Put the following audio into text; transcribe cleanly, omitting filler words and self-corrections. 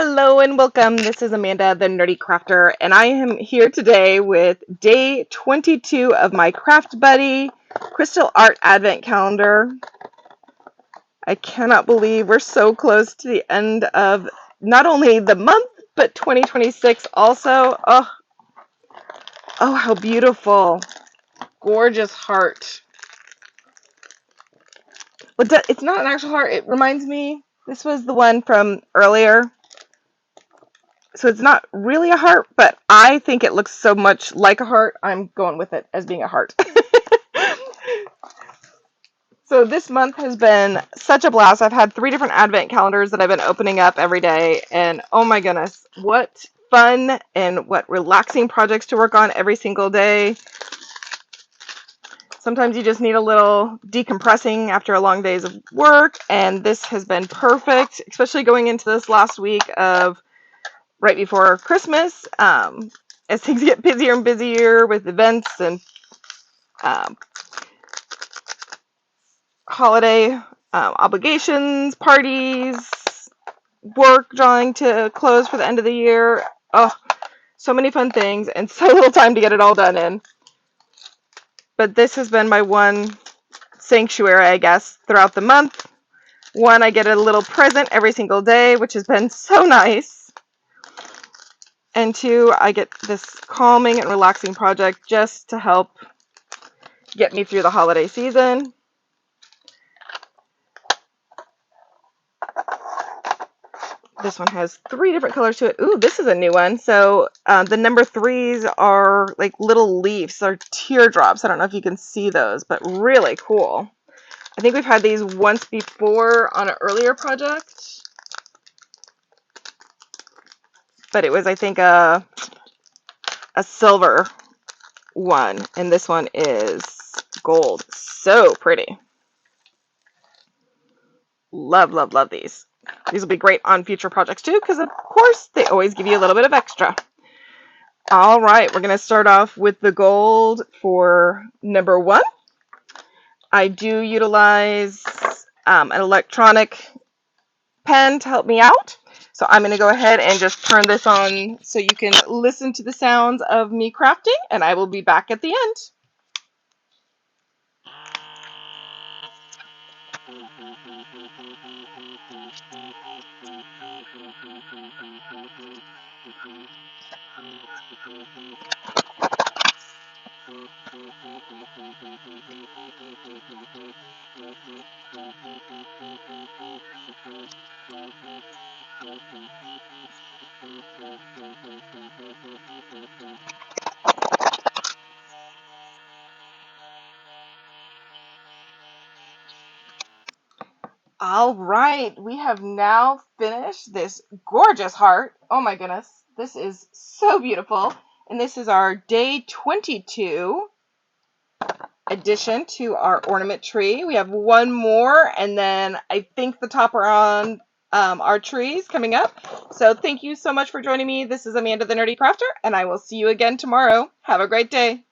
Hello and welcome. This is Amanda, the Nerdy Crafter, and I am here today with day 22 of my Craft Buddy Crystal Art Advent Calendar. I cannot believe we're so close to the end of not only the month, but 2026 also. Oh, how beautiful. Gorgeous heart. But it's not an actual heart. It reminds me, this was the one from earlier. So it's not really a heart, but I think it looks so much like a heart, I'm going with it as being a heart. So this month has been such a blast. I've had 3 different advent calendars that I've been opening up every day, and oh my goodness, what fun and what relaxing projects to work on every single day. Sometimes you just need a little decompressing after a long days of work, and this has been perfect, especially going into this last week of right before Christmas, as things get busier and busier with events and holiday obligations, parties, work drawing to close for the end of the year. Oh, so many fun things and so little time to get it all done in. But this has been my one sanctuary, I guess, throughout the month. One, I get a little present every single day, which has been so nice. And 2, I get this calming and relaxing project just to help get me through the holiday season. This one has 3 different colors to it. Ooh, this is a new one. So the number 3s are like little leaves. They're teardrops. I don't know if you can see those, but really cool. I think we've had these once before on an earlier project. But it was, I think, a silver one. And this one is gold. So pretty. Love, love, love these. These will be great on future projects too, because of course they always give you a little bit of extra. All right, we're going to start off with the gold for number 1. I do utilize an electronic pen to help me out. So I'm going to go ahead and just turn this on so you can listen to the sounds of me crafting, and I will be back at the end. All right, we have now finished this gorgeous heart. Oh my goodness, this is so beautiful. And this is our day 22 addition to our ornament tree. We have one more, and then I think the top are on our trees coming up. So thank you so much for joining me. This is Amanda the Nerdy Crafter, and I will see you again tomorrow. Have a great day.